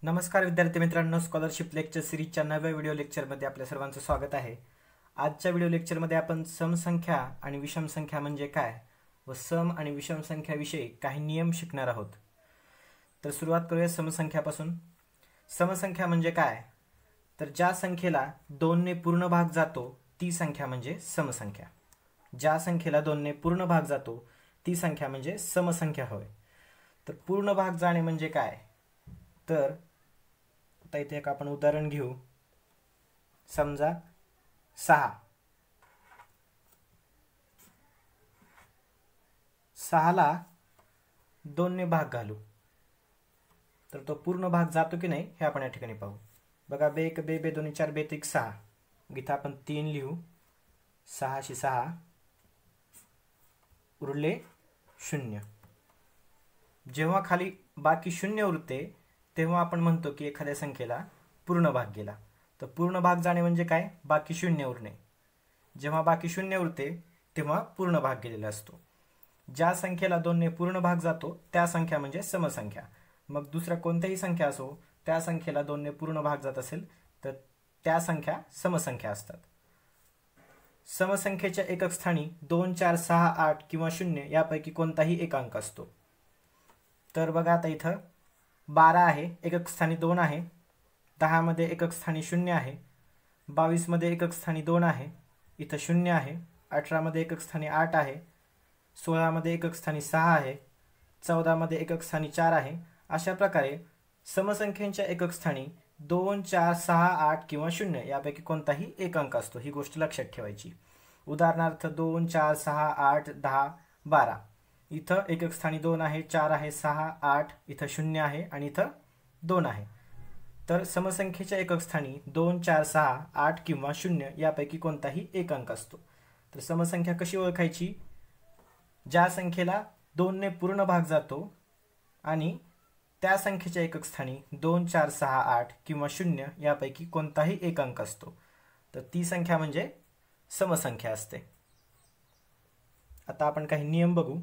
नमस्कार विद्यार्थी मित्रांनो, स्कॉलरशिप लेक्चर सिरीजच्या नव्या व्हिडिओ लेक्चरमध्ये आपल्या सर्वांचं स्वागत आहे। आजच्या व्हिडिओ लेक्चरमध्ये आपण समसंख्या आणि विषम संख्या म्हणजे काय व सम आणि विषम संख्याविषयी काही नियम शिकणार आहोत। तर सुरुवात करूया समसंख्यापासून। समसंख्या म्हणजे काय, तर ज्या संख्येला 2 ने पूर्ण भाग जातो ती संख्या म्हणजे समसंख्या। ज्या संख्येला 2 ने पूर्ण भाग जातो ती संख्या म्हणजे समसंख्या होय। तर पूर्ण भाग जाणे म्हणजे काय, तर आता इथे एक आपण उदाहरण घेऊ। समजा 6 ला 2 ने भाग घालू तर तो पूर्ण भाग जातो की नाही हे आपण या ठिकाणी पाहू। बघा, बे 1 बे बे 2 4 बे 3 6, इथे आपण 3 लिहू। 6 शी 6 उरले 0। जेव्हा खाली बाकी 0 उरते तेव्हा आपण म्हणतो की एखाद्या संख्येला पूर्ण भाग गेला। तर पूर्ण भाग जाणे म्हणजे काय, बाकी 0 उरणे। जेव्हा बाकी 0 उरते तेव्हा पूर्ण भाग गेलेला असतो। ज्या संख्येला 2 ने पूर्ण भाग जातो त्या संख्या म्हणजे समसंख्या। मग दुसऱ्या कोणत्याही संख्या असो, त्या संख्येला 2 ने पूर्ण भाग जात असेल तर त्या संख्या समसंख्या असतात। समसंख्येच्या एकक स्थानी 2 4 6 8 किंवा 0 यापैकी कोणताही एक अंक असतो। तर बघा, आता इथं 12 आहे, एकक स्थानी 2 आहे। 10 मध्ये एकक स्थानी 0 आहे। 22 मध्ये एकक स्थानी 2 आहे, इथं 0 आहे। 18 मध्ये एकक स्थानी 8 आहे। 16 मध्ये एकक स्थानी 6 आहे। 14 मध्ये एकक स्थानी 4 आहे। अशा प्रकारे समसंख्येच्या एकक स्थानी 2 4 6 8 किंवा 0 यापैकी कोणताही एक अंक असतो। ही गोष्ट लक्षात ठेवायची। उदाहरणार्थ 2 4 6 8 10 12, इथं एकक स्थानी 2 आहे, 4 आहे, 6 8, इथं 0 आहे आणि इथं 2 आहे। तर समसंख्येच्या एकक स्थानी 2 4 6 8 किंवा 0 यापैकी कोणताही एक अंक असतो। तर समसंख्या कशी ओळखायची, ज्या संख्येला 2 ने पूर्ण भाग जातो आणि त्या संख्येच्या एकक स्थानी 2 4 6 8 किंवा 0 यापैकी कोणताही एक अंक असतो, तर ती संख्या म्हणजे समसंख्या असते। आता आपण काही नियम बघू।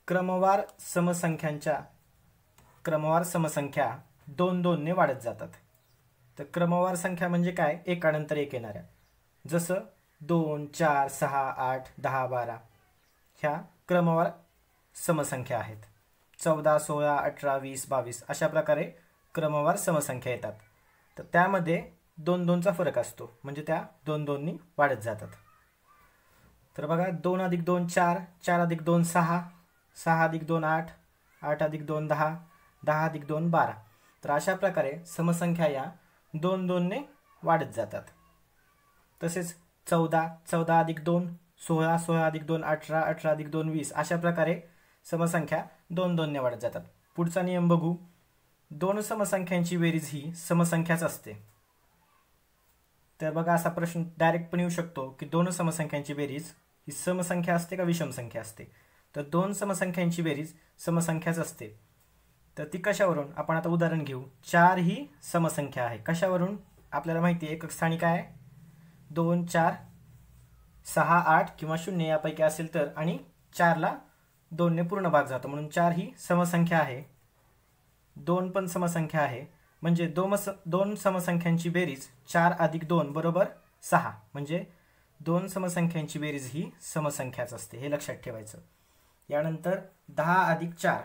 क्रमवार समसंख्या 2 2 ने वाढत जातात। तर क्रमवार संख्या म्हणजे काय, एकानंतर एक येणाऱ्या। जसं 2 4 6 8 10 12 ह्या क्रमवार समसंख्या आहेत। 14 16 18 20 22 अशा प्रकारे क्रमवार समसंख्या येतात। तर त्यामध्ये 2 2 चा फरक असतो, म्हणजे त्या 2 2 नी वाढत जातात। तर बघा, 2 अधिक 2 4, 4 अधिक 2 6, 6 अधिक 2 8, 8 अधिक 2 10, 10 अधिक 2 12। तर अशा प्रकारे समसंख्या या 2 2 ने वाढत जातात। तसेच 14 14 अधिक 2 16, 16 अधिक 2 18, 18 अधिक 2 20 अशा प्रकारे समसंख्या 2 2 ने वाढत जातात। पुढचा नियम बघू। दोन समसंख्यांची बेरीज ही समसंख्याच असते। तर बघा, असा प्रश्न डायरेक्ट पण येऊ शकतो की दोन समसंख्यांची बेरीज ही समसंख्या असते का विषम संख्या असते। तर दोन समसंख्यांची बेरीज समसंख्याच असते। तर ती कशावरून, आपण आता उदाहरण घेऊ। 4 ही समसंख्या आहे। कशावरून, आपल्याला माहिती आहे एकक स्थानी काय आहे, 2 4 6 8 किंवा 0 यापैकी असेल तर, आणि 4 ला 2 ने पूर्ण भाग जातो म्हणून 4 ही समसंख्या आहे। 2 पण समसंख्या आहे, म्हणजे दोन समसंख्यांची बेरीज 4 अधिक 2 बरोबर 6, म्हणजे दोन समसंख्यांची बेरीज ही समसंख्याच असते, हे लक्षात ठेवायचं। यानंतर 10 अधिक 4,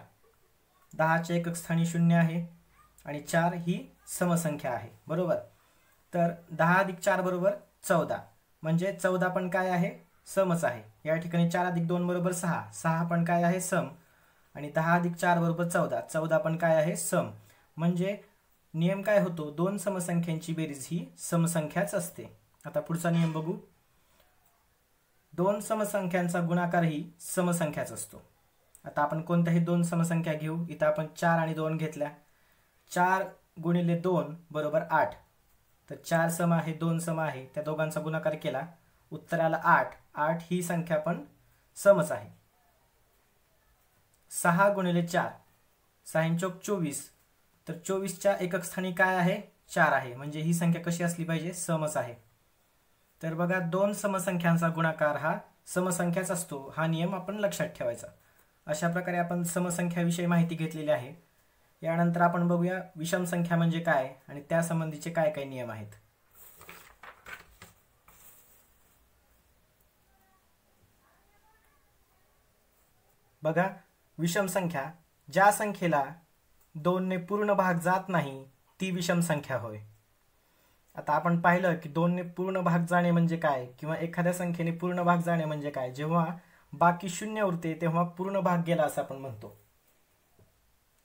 10 च्या एकक स्थानी 0 आहे आणि 4 ही समसंख्या आहे, बरोबर। तर 10 अधिक 4 बरोबर 14, म्हणजे 14 पण काय आहे, समच आहे। या ठिकाणी 4 अधिक 2 बरोबर 6, 6 पण काय आहे, सम। आणि 10 अधिक 4 बरोबर 14, 14 पण काय आहे, सम। म्हणजे नियम काय होतो, दोन समसंख्यांची बेरीज ही समसंख्याच असते। आता पुढचा नियम बघू। दोन समसंख्यांचा गुणाकार ही समसंख्याच असतो। आता आपण कोणत्याही दोन समसंख्या घेऊ। इथं आपण 4 आणि 2 घेतल्या। 4 गुणिले 2 बरोबर 8, तर 4 सम आहे, 2 सम आहे, त्या दोघांचा गुणाकार केला, उत्तर आला 8। 8 ही संख्या पण समच आहे। 6 गुणिले 4, 6 चौक 24, तर 24 च्या एकक स्थानी काय आहे, 4 आहे, म्हणजे ही संख्या कशी असली पाहिजे, समच आहे। तर बघा, दोन समसंख्यांचा गुणाकार हा समसंख्याच असतो, हा नियम आपण लक्षात ठेवायचा। अशा प्रकारे आपण समसंख्याविषयी माहिती घेतलेली आहे। यानंतर आपण बघूया विषम संख्या म्हणजे काय आणि त्यासंबंधीचे काय काय नियम आहेत. बघा, विषम संख्या ज्या संख्येला 2 ने पूर्ण भाग जात नाही ती विषम संख्या होय. आता आपण पाहिलं की 2 ने पूर्ण भाग जाणे म्हणजे काय किंवा एखाद्या संख्येने पूर्ण भाग जाणे म्हणजे काय. जेव्हा बाकी शून्य उरते तेव्हा पूर्ण भाग गेला असं आपण म्हणतो.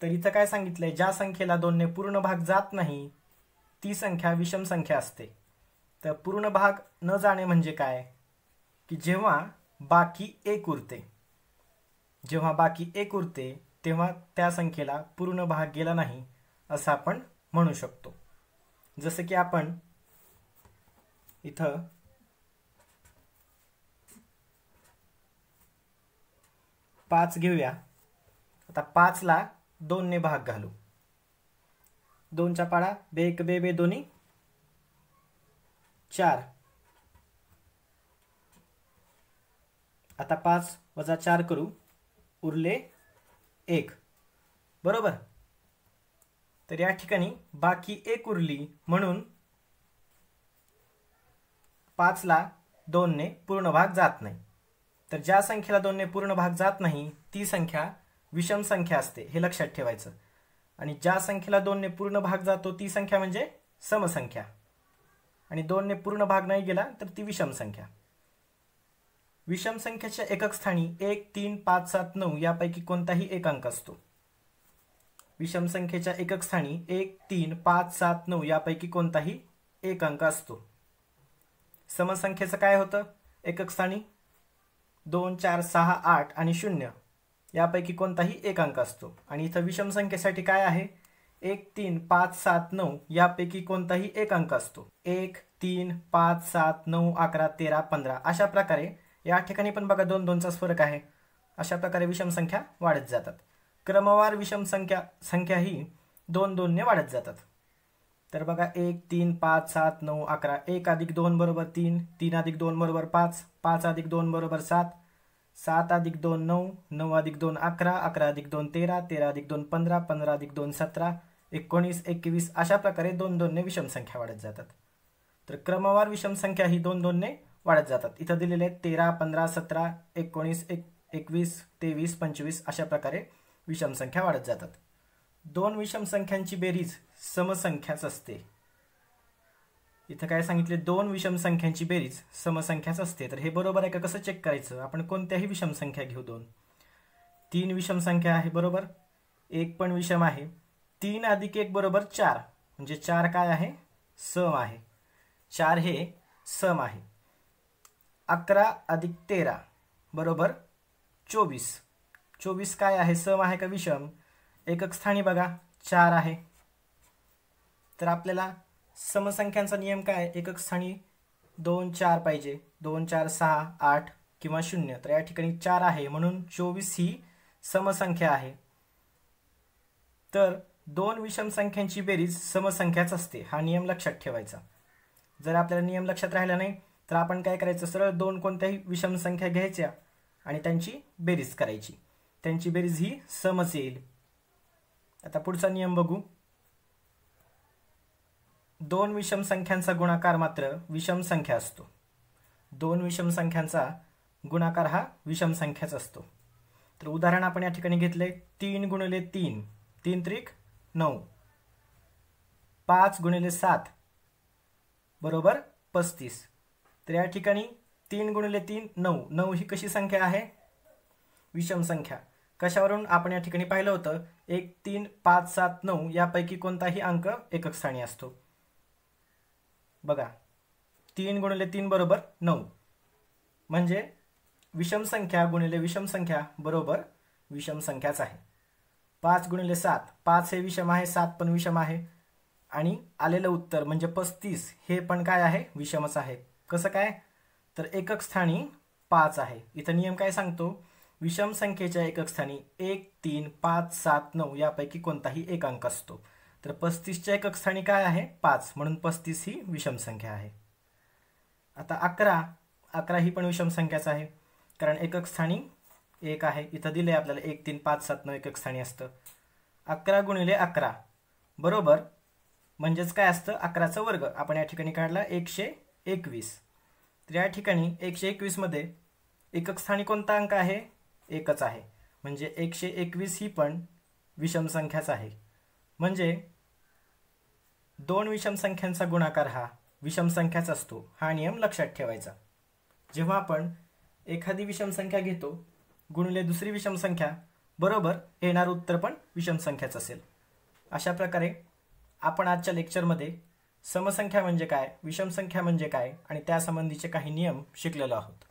तर इथं काय सांगितलंय, ज्या संख्येला 2 ने पूर्ण भाग जात नाही ती संख्या विषम संख्या असते. तर पूर्ण भाग न जाणे म्हणजे काय की जेव्हा बाकी 1 उरते, जेव्हा बाकी 1 उरते तेव्हा त्या संख्येला पूर्ण भाग गेला नाही असं आपण म्हणू शकतो. जसं की आपण इथं 5 घेऊया. आता 5 ला 2 ने भाग घालू. 2 चा पाडा, बे एक बे बे दोन्ही 4. आता 5 वजा 4 करू, उरले 1. बरोबर. तर या ठिकाणी बाकी 1 उरली म्हणून 5 ला 2 ने पूर्ण भाग जात नाही. तर ज्या संख्येला 2 ने पूर्ण भाग जात नाही ती संख्या विषम संख्या असते, हे लक्षात ठेवायचं. आणि ज्या संख्येला 2 ने पूर्ण भाग जातो ती संख्या म्हणजे समसंख्या, आणि 2 ने पूर्ण भाग नाही गेला तर ती विषम संख्या. विषम संख्येच्या एकक स्थानी 1, 3, 5, 7, 9 यापैकी कोणताही एक अंक असतो. विषम संख्येच्या एकक स्थानी 1, 3, 5, 7, 9 यापैकी कोणताही एक अंक असतो. समसंख्येचं काय होतं, एकक स्थानी 2, 4, 6, 8 आणि 0 यापैकी कोणताही एक अंक असतो. आणि इथं विषम संख्येसाठी काय आहे, 1, 3, 5, 7, 9 यापैकी कोणताही एक अंक असतो. 1, 3, 5, 7, 9, 11, 13, 15 अशा प्रकारे या ठिकाणी पण बघा 2 2 चाच फरक आहे. अशा प्रकारे विषम संख्या वाढत जातात. क्रमवार विषम संख्या ही 2 2 ने वाढत जातात. तर बघा 1, 3, 5, 7, 9, 11, 1 अधिक 2 बरोबर 3, 3 अधिक 2 बरोबर 5, 5 अधिक 2 बरोबर 7, 7 अधिक 2 9, 9 अधिक 2 11, 11 अधिक 2 13, 13 अधिक 2 15, 15 अधिक 2 17, 19, 21 अशा प्रकारे 2 2 ने विषम संख्या वाढत जातात. तर क्रमवार विषम संख्या ही 2 2 ने वाढत जातात. इथं दिलेले आहेत 13, 15, 17, 19, 21, 23, 25 अशा प्रकारे विषम संख्या वाढत जातात. 2 विषम संख्यांची बेरीज समसंख्याच असते. इथं काय सांगितले, 2 विषम संख्यांची बेरीज समसंख्याच असते. तर हे बरोबर आहे का कसं चेक करायचं, आपण कोणत्याही विषम संख्या घेऊ. 2, 3 विषम संख्या आहे बरोबर, 1 पण विषम आहे. 3 अधिक 1 बरोबर 4, म्हणजे 4 काय आहे, सम आहे. 4 हे सम आहे. 11 अधिक 13 बरोबर 24, 24 काय आहे, सम आहे का विषम. एकक स्थानी बघा 4 आहे. तर आपल्याला समसंख्यांचा नियम काय, एकक स्थानी 2 4 पाहिजे. 2 4 6 8 किंवा 0. तर या ठिकाणी 4 आहे म्हणून 24 ही समसंख्या आहे. तर 2 विषम संख्यांची बेरीज समसंख्याच असते, हा नियम लक्षात ठेवायचा. जर आपल्याला नियम लक्षात राहिला नाही तर आपण काय करायचं, सरळ 2 कोणत्याही विषम संख्या घ्यायच्या आणि त्यांची बेरीज करायची, त्यांची बेरीज ही समच येईल. आता पुढचा नियम बघू. 2 विषम संख्यांचा गुणाकार मात्र विषम संख्या असतो. 2 विषम संख्यांचा गुणाकार हा विषम संख्याच असतो. तर उदाहरण आपण या ठिकाणी घेतले, 3 गुणिले 3, 3 त्रिक 9, 5 गुणिले 7 बरोबर 35. तर या ठिकाणी 3 गुणिले 3 9, 9 ही कशी संख्या आहे, विषम संख्या. कशावरून आपण या ठिकाणी पाहिलं होतं, 1, 3, 5, 7, 9 यापैकी कोणताही अंक एकक स्थानी असतो. बघा 3 गुणिले 3 बरोबर 9, म्हणजे विषम संख्या गुणिले विषम संख्या बरोबर विषम संख्याच आहे. 5 गुणिले 7, 5 हे विषम आहे, 7 पण विषम आहे. आणि आलेलं उत्तर म्हणजे 35 हे पण काय आहे, विषमच आहे. कसं काय, तर एकक स्थानी 5 आहे. इथं नियम काय सांगतो, विषम संख्येच्या एकक स्थानी 1, 3, 5, 7, 9 यापैकी कोणताही एक अंक असतो. तर 35च्या एकक स्थानी काय आहे, 5, म्हणून 35 ही विषम संख्या आहे. आता 11 ही पण विषम संख्याच आहे, कारण एकक स्थानी 1 आहे. इथं दिले आपल्याला 1, 3, 5, 7, 9 एकक स्थानी असतं. 11 गुणिले 11 बरोबर म्हणजेच काय असतं 11चा वर्ग. आपण या ठिकाणी काढला 121. तर या ठिकाणी 121 मध्ये एकक स्थानी कोणता अंक आहे? एकच आहे. म्हणजे 121 ही पण विषम संख्याच आहे. म्हणजे दोन विषम संख्यांचा गुणाकार हा विषम संख्याच असतो. हा नियम लक्षात ठेवायचा. जेव्हा आपण एखादी विषम संख्या घेतो गुणिले दुसरी विषम संख्या बरोबर येणार उत्तर पण विषम संख्याच असेल. अशा प्रकारे आपण आजच्या लेक्चरमध्ये समसंख्या म्हणजे काय, विषम संख्या म्हणजे काय आणि त्यासंबंधीचे काही नियम शिकलेलो आहोत.